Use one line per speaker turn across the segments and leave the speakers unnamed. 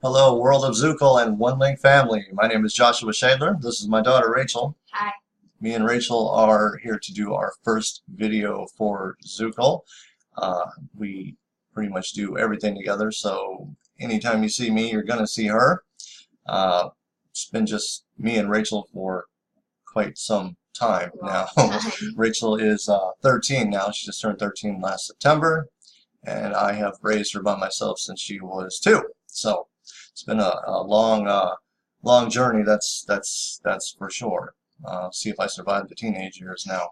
Hello, world of Zukul and One Link family. My name is Joshua Shadler. This is my daughter Rachel.
Hi.
Me and Rachel are here to do our first video for Zukul. We pretty much do everything together, so anytime you see me, you're going to see her. It's been just me and Rachel for quite some time now.
Long time.
Rachel is 13 now. She just turned 13 last September, and I have raised her by myself since she was 2. So it's been a long journey. That's for sure. See if I survive the teenage years now.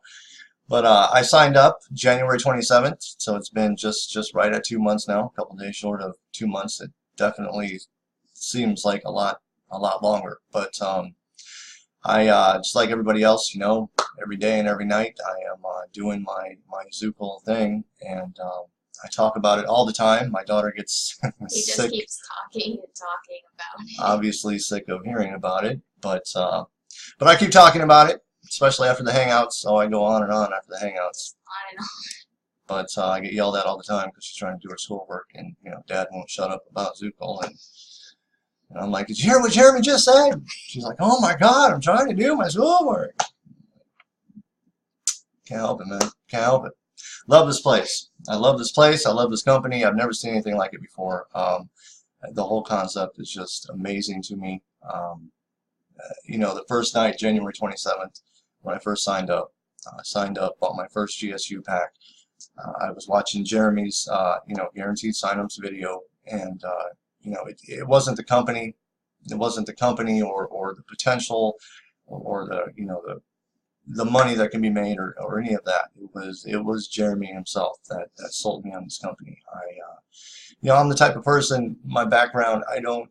But I signed up January 27th, so it's been just right at 2 months now. A couple days short of 2 months. It definitely seems like a lot longer. But I just like everybody else, every day and every night I am doing my Zukul thing, and I talk about it all the time. My daughter gets
He just
sick,
keeps talking and talking about it.
obviously sick of hearing about it, but I keep talking about it, especially after the hangouts. So I go on and on after the hangouts.
On and on.
But I get yelled at all the time because she's trying to do her schoolwork, and Dad won't shut up about Zukul, and I'm like, "Did you hear what Jeremy just said?" She's like, "Oh my God, I'm trying to do my schoolwork." Can't help it, man. Can't help it. Love this place. I love this place. I love this company. I've never seen anything like it before. The whole concept is just amazing to me. The first night, January 27th, when I first signed up, bought my first GSU pack. I was watching Jeremy's, guaranteed signups video, and it wasn't the company, or the potential, or the money that can be made, or any of that. It was Jeremy himself that sold me on this company. I'm the type of person, my background, I don't,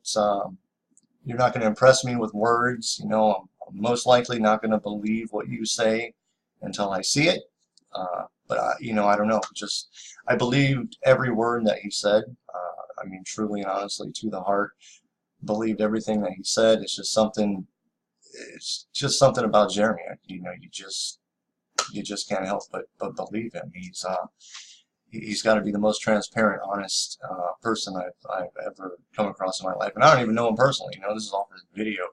you're not going to impress me with words. I'm most likely not going to believe what you say until I see it. But I don't know. I believed every word that he said. Truly and honestly, to the heart, believed everything that he said. It's just something about Jeremy. You just can't help but believe him. He's got to be the most transparent, honest person I've ever come across in my life, and I don't even know him personally. This is all for the video.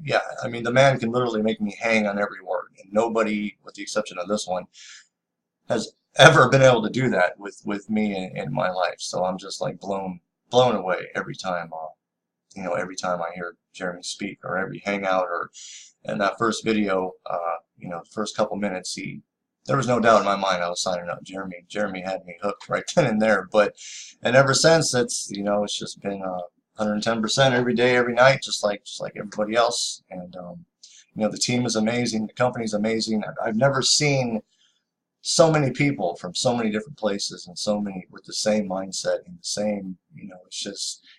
Yeah, the man can literally make me hang on every word, and nobody, with the exception of this one, has ever been able to do that with me in my life. So I'm just like blown away every time. Every time I hear Jeremy speak, or every hangout, or in that first video, the first couple minutes, there was no doubt in my mind I was signing up. Jeremy had me hooked right then and there. And ever since, it's just been 110% every day, every night, just like everybody else. And the team is amazing, the company's amazing. I've never seen so many people from so many different places, and so many with the same mindset and the same,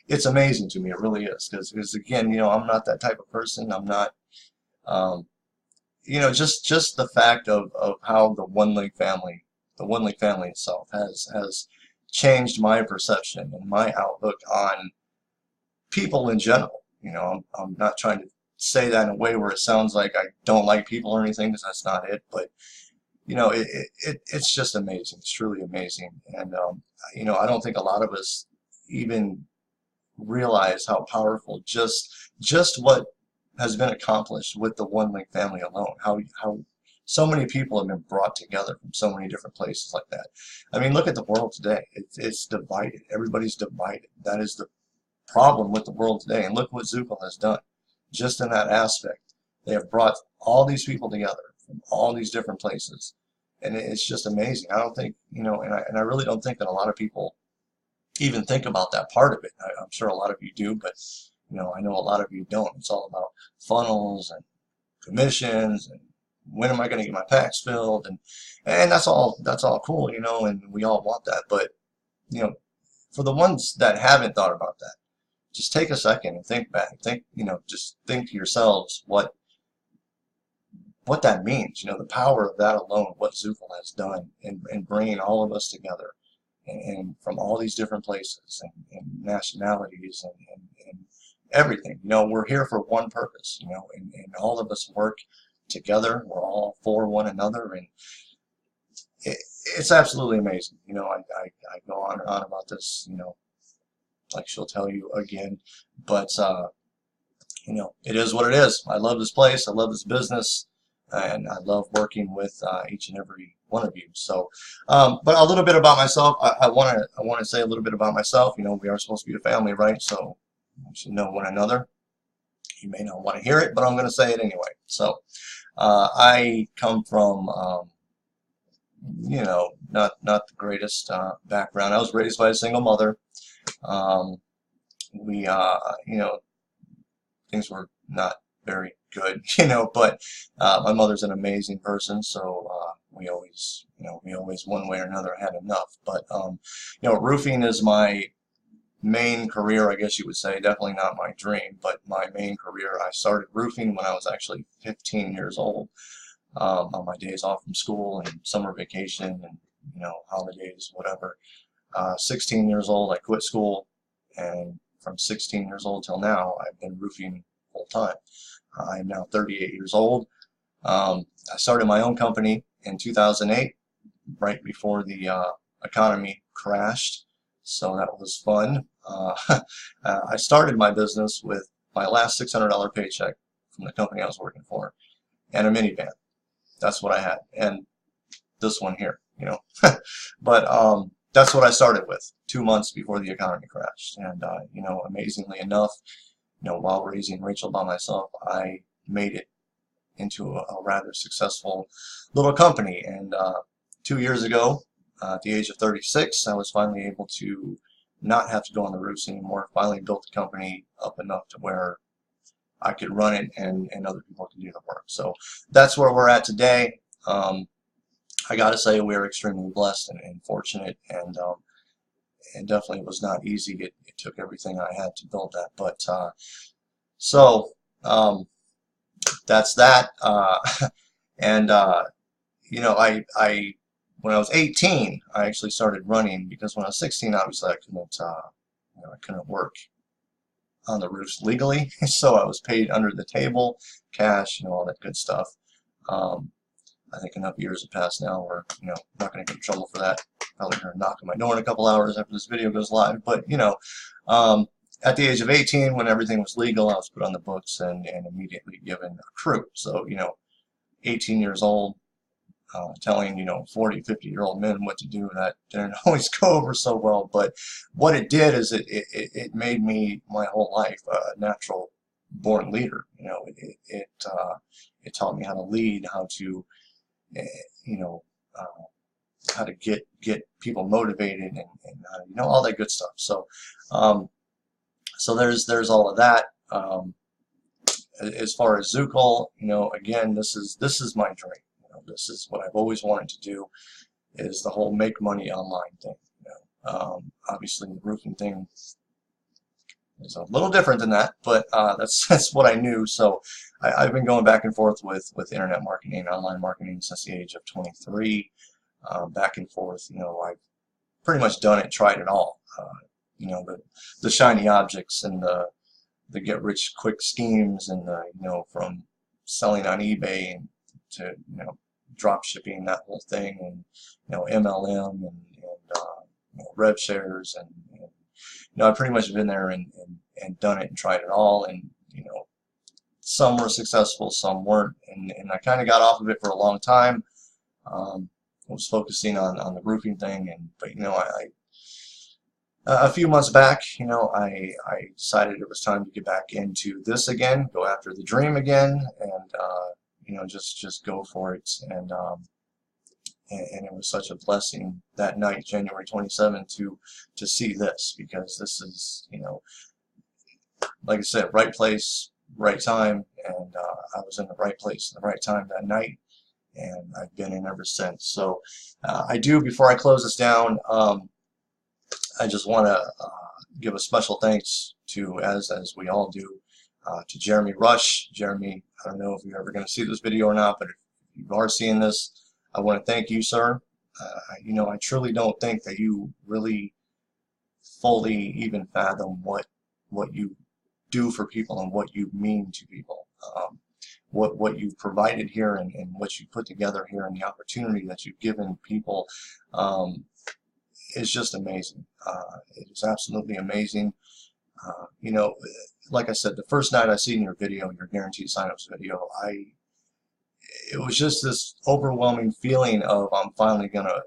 it's amazing to me. It really is, because again, I'm not that type of person. I'm not, just the fact of how the One Link family itself has changed my perception and my outlook on people in general. I'm not trying to say that in a way where it sounds like I don't like people or anything, because that's not it. But it's just amazing. It's truly amazing. And I don't think a lot of us even realize how powerful just what has been accomplished with the One Link family alone. How so many people have been brought together from so many different places like that. Look at the world today. It's divided. Everybody's divided. That is the problem with the world today. And look what Zukul has done. Just in that aspect, they have brought all these people together from all these different places, and it's just amazing. I don't think, and I really don't think that a lot of people even think about that part of it. I'm sure a lot of you do, but I know a lot of you don't. It's all about funnels and commissions, and when am I going to get my packs filled, and that's all cool, and we all want that. But for the ones that haven't thought about that, just take a second and think back. Just think to yourselves what that means. The power of that alone, what Zukul has done in bringing all of us together, and from all these different places, and nationalities, and everything. We're here for one purpose, and all of us work together. We're all for one another, and it's absolutely amazing. I go on and on about this, like she'll tell you again. But it is what it is. I love this place. I love this business, and I love working with each and every one of you. So, but a little bit about myself. I want to say a little bit about myself. We are supposed to be a family, right? So we should know one another. You may not want to hear it, but I'm going to say it anyway. So, I come from, not the greatest background. I was raised by a single mother. We, things were not very good, but my mother's an amazing person, so we always one way or another had enough. But roofing is my main career, I guess you would say. Definitely not my dream, but my main career. I started roofing when I was actually 15 years old, on my days off from school and summer vacation and holidays, whatever. 16 years old, I quit school, and from 16 years old till now, I've been roofing full time. I am now 38 years old. I started my own company in 2008, right before the economy crashed, so that was fun. I started my business with my last $600 paycheck from the company I was working for, and a minivan. That's what I had, and this one here, but that's what I started with 2 months before the economy crashed. And amazingly enough, while raising Rachel by myself, I made it into a rather successful little company. And 2 years ago, at the age of 36, I was finally able to not have to go on the roofs anymore. Finally built the company up enough to where I could run it and other people could do the work. So that's where we're at today. I got to say, we're extremely blessed and fortunate, and definitely was not easy. It took everything I had to build that. But so that's that. And I when I was 18, I actually started running, because when I was 16, obviously I couldn't work on the roofs legally, so I was paid under the table, cash, all that good stuff. I think enough years have passed now where, not going to get in trouble for that. Probably going to knock on my door in a couple hours after this video goes live. But, at the age of 18, when everything was legal, I was put on the books and immediately given a crew. So, 18 years old, telling, 40, 50-year-old men what to do, that didn't always go over so well. But what it did is it made me, my whole life, a natural born leader. It taught me how to lead, how to how to get people motivated, and all that good stuff. So so there's all of that. As far as Zukul, again, this is my dream. This is what I've always wanted to do, is the whole make money online thing. Obviously the roofing thing is a little different than that, but that's what I knew. So I've been going back and forth with internet marketing, online marketing, since the age of 23. Back and forth. I've pretty much done it, tried it all. The shiny objects and the get rich quick schemes, and from selling on eBay and to drop shipping, that whole thing, and MLM and rev shares, and I've pretty much been there and done it and tried it all, and some were successful, some weren't, and I kind of got off of it for a long time. I was focusing on the roofing thing, but a few months back, I decided it was time to get back into this again, go after the dream again, and just go for it. And it was such a blessing that night, January 27th, to see this, because this is, like I said, right place, right time, and I was in the right place at the right time that night, and I've been in ever since. So before I close this down, I just want to give a special thanks to, as we all do, to Jeremy Rush. Jeremy, I don't know if you're ever going to see this video or not, but if you are seeing this, I want to thank you, sir. I truly don't think that you really fully even fathom what you do for people and what you mean to people. What you've provided here, and what you put together here, and the opportunity that you've given people. is just amazing. It is absolutely amazing. You know, like I said, the first night I seen your video, your guaranteed signups video, it was just this overwhelming feeling of I'm finally gonna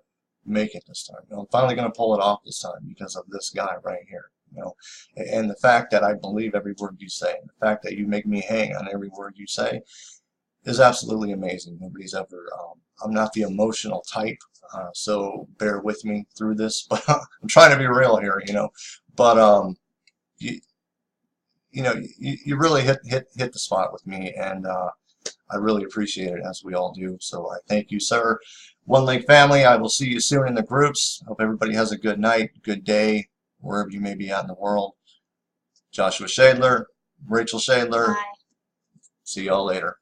make it this time. You know, I'm finally gonna pull it off this time because of this guy right here. You know, and the fact that I believe every word you say, and the fact that you make me hang on every word you say, is absolutely amazing. Nobody's ever. I'm not the emotional type, so bear with me through this. But I'm trying to be real here, you know. But you, you really hit the spot with me, and I really appreciate it, as we all do. So I thank you, sir. One Link family, I will see you soon in the groups. Hope everybody has a good night, good day, wherever you may be at in the world. Joshua Shadler, Rachel Shadler.
Bye.
See y'all later.